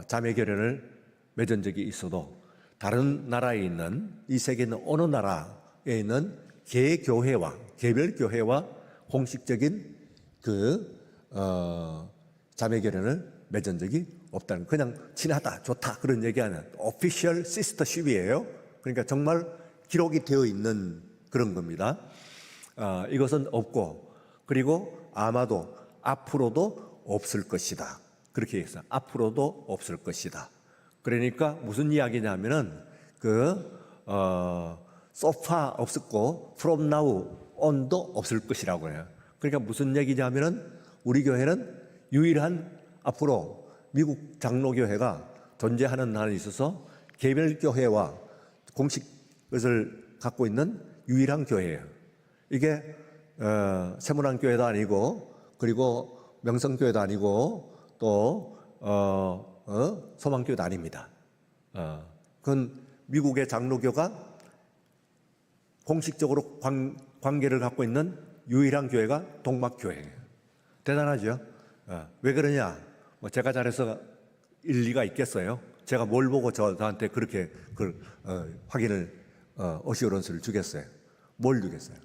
자매 결연을 맺은 적이 있어도 다른 나라에 있는, 이 세계에 있는 어느 나라에 있는 개교회와 개별 교회와 공식적인 자매 결연을 맺은 적이 없다는, 그냥 친하다, 좋다 그런 얘기하는 오피셜 시스터십이에요. 그러니까 정말 기록이 되어 있는 그런 겁니다. 이것은 없고, 그리고 아마도 앞으로도 없을 것이다, 그렇게 해서 앞으로도 없을 것이다. 그러니까 무슨 이야기냐면은 so far 없었고 from now on도 없을 것이라고 해요. 그러니까 무슨 얘기냐면은 우리 교회는 유일한, 앞으로 미국 장로교회가 존재하는 한에 있어서 개별 교회와 공식 것을 갖고 있는 유일한 교회예요. 이게 세문안교회도 아니고, 그리고 명성교회도 아니고, 또 소망교회도 아닙니다. 그건 미국의 장로교가 공식적으로 관계를 갖고 있는 유일한 교회가 동막교회예요. 대단하죠? 왜 그러냐? 제가 잘해서 일리가 있겠어요? 제가 뭘 보고 저한테 그렇게 확인을, 어시오런스를 주겠어요? 뭘 주겠어요?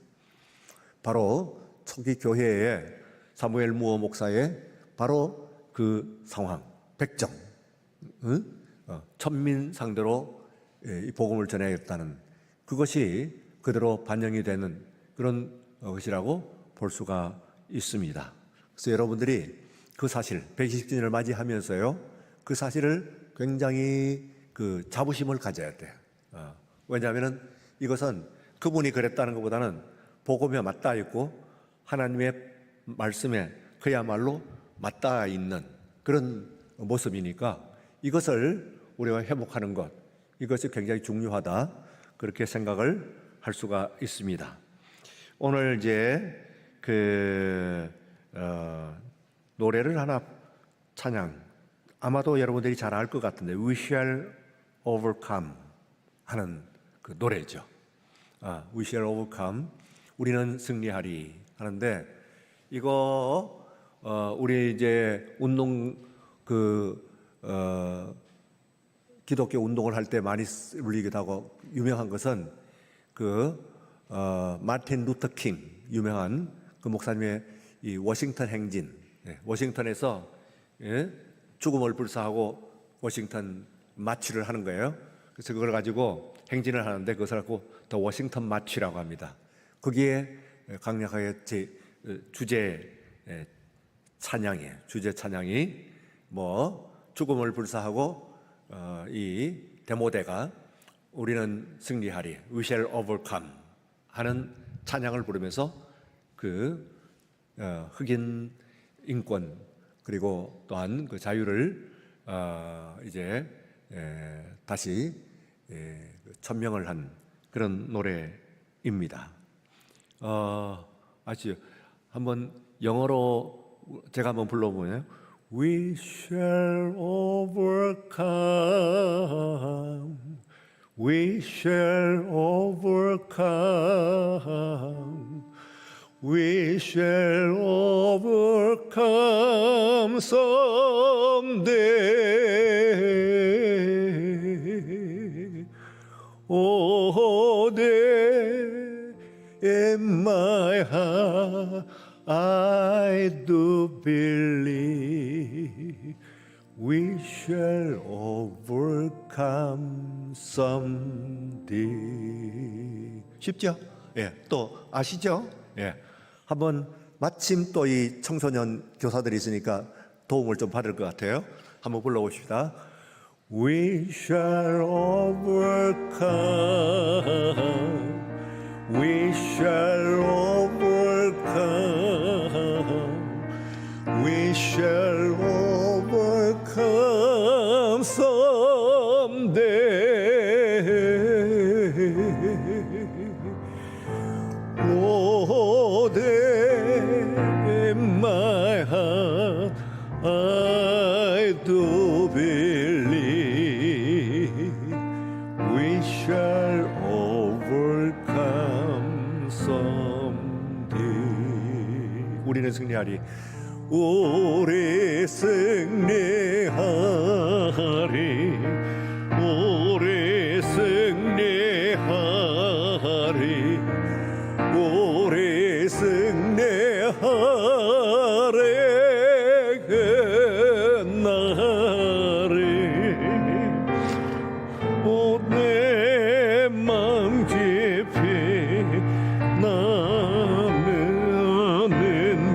바로 초기 교회의 사무엘 무어 목사의 바로 그 상황, 백정, 천민 상대로 이 복음을 전해야겠다는 그것이 그대로 반영이 되는 그런 것이라고 볼 수가 있습니다. 그래서 여러분들이 그 사실, 120주년을 맞이하면서요, 그 사실을 굉장히 자부심을 가져야 돼요. 왜냐하면 이것은 그분이 그랬다는 것보다는 복음에 맞닿아 있고 하나님의 말씀에 그야말로 맞닿아 있는 그런 모습이니까 이것을 우리가 회복하는 것, 이것이 굉장히 중요하다, 그렇게 생각을 할 수가 있습니다. 오늘 이제 노래를 하나, 찬양, 아마도 여러분들이 잘 알 것 같은데 We Shall Overcome 하는 그 노래죠. We Shall Overcome, 우리는 승리하리 하는데, 이거 우리 이제 운동 기독교 운동을 할 때 많이 울리기도 하고 유명한 것은 마틴 루터 킹, 유명한 그 목사님의 이 워싱턴 행진, 워싱턴에서 죽음을 불사하고 워싱턴 마치를 하는 거예요. 그래서 그걸 가지고 행진을 하는데 그것을 갖고 더 워싱턴 마치라고 합니다. 거기에 강력하게 주제 찬양이에요. 주제 찬양이 죽음을 불사하고 이 데모대가 우리는 승리하리, we shall overcome 하는 찬양을 부르면서 그 흑인 인권 그리고 또한 그 자유를 이제 다시 천명을 한 그런 노래입니다. 아시죠? 한번 영어로 제가 한번 불러보면 We shall overcome, we shall overcome, we shall overcome someday. Oh, there in my heart I do believe we shall overcome someday. 쉽죠? 예, 또 아시죠? 예, 한번 마침 또 이 청소년 교사들이 있으니까 도움을 좀 받을 것 같아요. 한번 불러봅시다. We shall overcome. We shall overcome. We shall overcome someday. Oh, there in my heart I do believe we shall overcome someday. 우리는 승리하리. 우리 승리하리. 우리 승리하리. 우리 승리하리. 그날이 내 맘 깊이 나는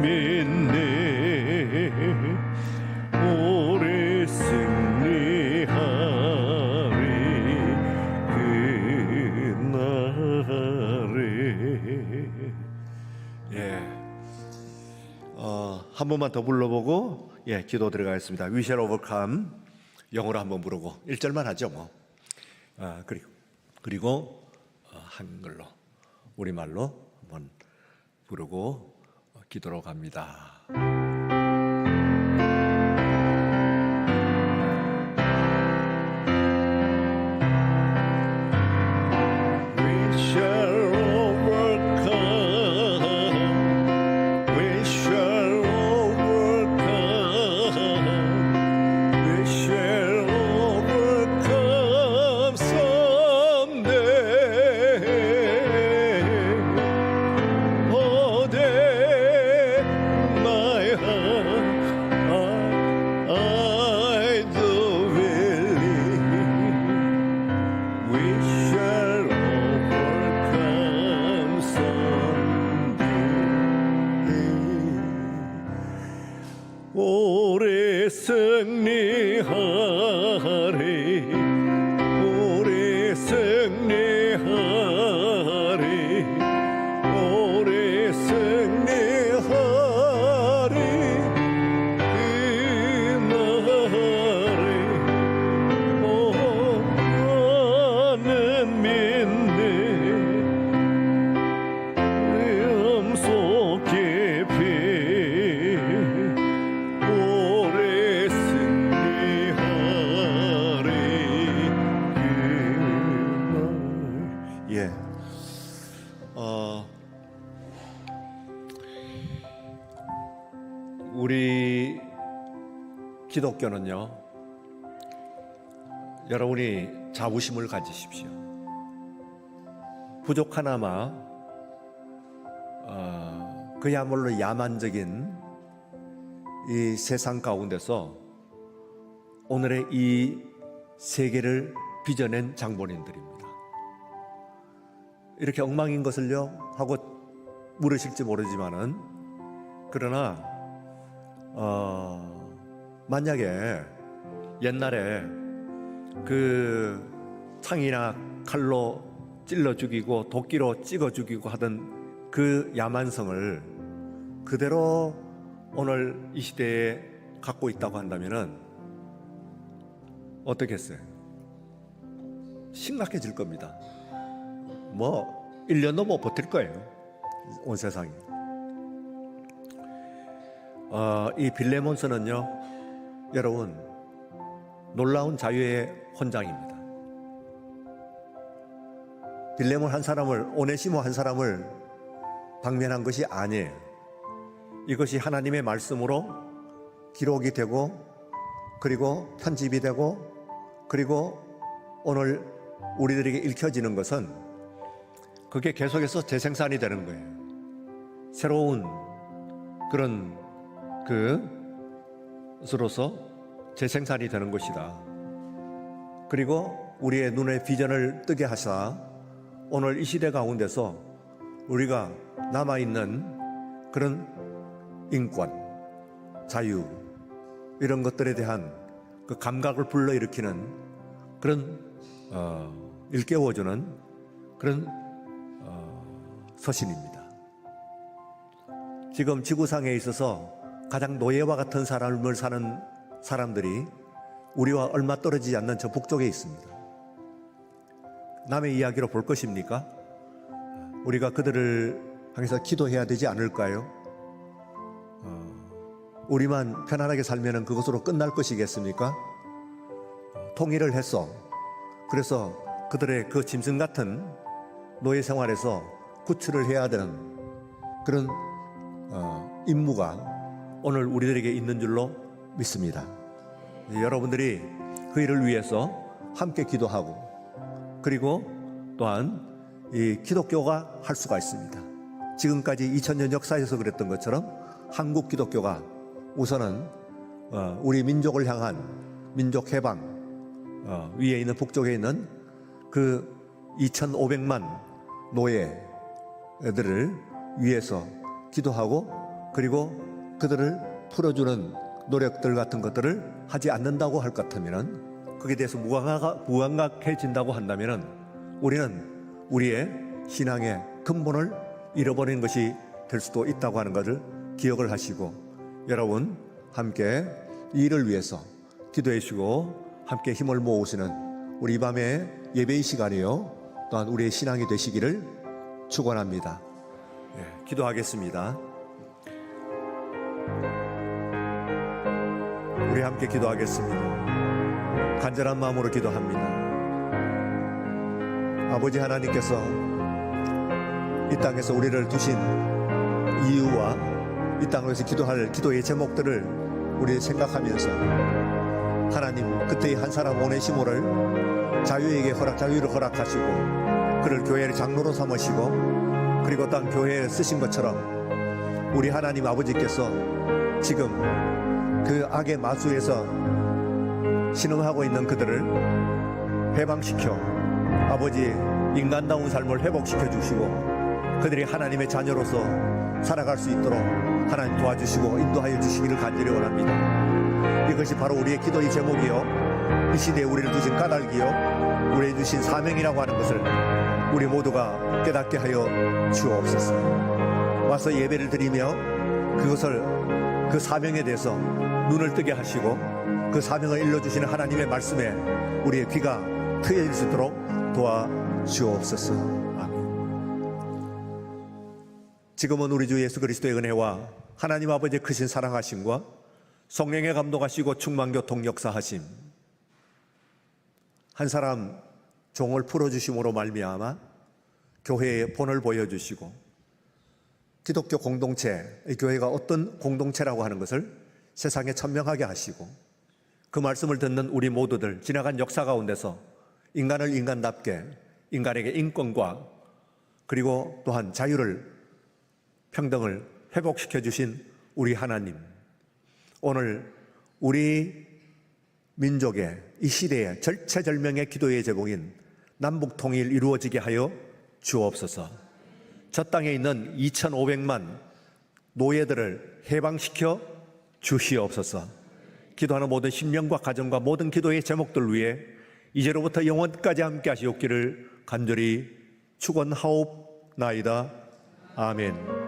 믿네. 우리 승리하리. 그날이. 예. 한 번만 더 불러보고 기도 들어가겠습니다. We shall overcome 영어로 한번 부르고 1절만 하죠 뭐. 그리고 한글로 우리말로 한번 부르고 기도로 갑니다. 오래 승리하리. 오래 승리하리. 오래 승리하리. 그날이 나는 믿네. 마음속 깊이 우리 기독교는요, 여러분이 자부심을 가지십시오. 부족하나마 그야말로 야만적인 이 세상 가운데서 오늘의 이 세계를 빚어낸 장본인들입니다. 이렇게 엉망인 것을요 하고 물으실지 모르지만은, 그러나 만약에 옛날에 그 창이나 칼로 찔러 죽이고 도끼로 찍어 죽이고 하던 그 야만성을 그대로 오늘 이 시대에 갖고 있다고 한다면은 어떻겠어요? 심각해질 겁니다. 뭐 1년도 못 버틸 거예요, 온 세상이. 이 빌레몬서는요, 여러분, 놀라운 자유의 헌장입니다. 빌레몬 한 사람을, 오네시모 한 사람을 방면한 것이 아니에요. 이것이 하나님의 말씀으로 기록이 되고, 그리고 편집이 되고, 그리고 오늘 우리들에게 읽혀지는 것은 그게 계속해서 재생산이 되는 거예요. 새로운 그런 것으로서 재생산이 되는 것이다. 그리고 우리의 눈에 비전을 뜨게 하사 오늘 이 시대 가운데서 우리가 남아있는 그런 인권, 자유 이런 것들에 대한 그 감각을 불러일으키는 그런 일깨워주는 그런 서신입니다. 지금 지구상에 있어서 가장 노예와 같은 삶을 사는 사람들이 우리와 얼마 떨어지지 않는 저 북쪽에 있습니다. 남의 이야기로 볼 것입니까? 우리가 그들을 향해서 기도해야 되지 않을까요? 우리만 편안하게 살면 그것으로 끝날 것이겠습니까? 통일을 했어. 그래서 그들의 그 짐승 같은 노예 생활에서 구출을 해야 되는 그런 임무가 오늘 우리들에게 있는 줄로 믿습니다. 여러분들이 그 일을 위해서 함께 기도하고, 그리고 또한 이 기독교가 할 수가 있습니다. 지금까지 2000년 역사에서 그랬던 것처럼 한국 기독교가 우선은 우리 민족을 향한 민족 해방, 위에 있는 북쪽에 있는 그 2500만 노예들을 위해서 기도하고, 그리고 그들을 풀어주는 노력들 같은 것들을 하지 않는다고 할 것 같으면, 거기에 대해서 무감각해진다고 한다면 우리는 우리의 신앙의 근본을 잃어버리는 것이 될 수도 있다고 하는 것을 기억을 하시고, 여러분 함께 이 일을 위해서 기도해 주시고 함께 힘을 모으시는 우리 이 밤의 예배의 시간이요, 또한 우리의 신앙이 되시기를 축원합니다. 기도하겠습니다. 우리 함께 기도하겠습니다. 간절한 마음으로 기도합니다. 아버지 하나님께서 이 땅에서 우리를 두신 이유와 이 땅에서 기도할 기도의 제목들을 우리 생각하면서, 하나님 그때의 한 사람 오네시모를 자유를 허락하시고 그를 교회의 장로로 삼으시고, 그리고 땅 교회에 쓰신 것처럼 우리 하나님 아버지께서 지금 그 악의 마수에서 신음하고 있는 그들을 해방시켜 아버지 인간다운 삶을 회복시켜 주시고 그들이 하나님의 자녀로서 살아갈 수 있도록 하나님 도와주시고 인도하여 주시기를 간절히 원합니다. 이것이 바로 우리의 기도의 제목이요, 이 시대에 우리를 주신 까닭이요, 우리에게 주신 사명이라고 하는 것을 우리 모두가 깨닫게 하여 주옵소서. 와서 예배를 드리며 그것을, 그 사명에 대해서 눈을 뜨게 하시고 그 사명을 일러주시는 하나님의 말씀에 우리의 귀가 트여질 수 있도록 도와주옵소서. 아멘. 지금은 우리 주 예수 그리스도의 은혜와 하나님 아버지의 크신 사랑하심과 성령의 감동하시고 충만교통 역사하심, 한 사람 종을 풀어주심으로 말미암아 교회의 본을 보여주시고 기독교 공동체, 이 교회가 어떤 공동체라고 하는 것을 세상에 천명하게 하시고, 그 말씀을 듣는 우리 모두들 지나간 역사 가운데서 인간을 인간답게, 인간에게 인권과 그리고 또한 자유를, 평등을 회복시켜 주신 우리 하나님, 오늘 우리 민족의 이 시대의 절체절명의 기도의 제목인 남북통일 이루어지게 하여 주옵소서. 저 땅에 있는 2500만 노예들을 해방시켜 주시옵소서. 기도하는 모든 심령과 가정과 모든 기도의 제목들 위해 이제로부터 영원까지 함께 하시옵기를 간절히 축원하옵나이다. 아멘.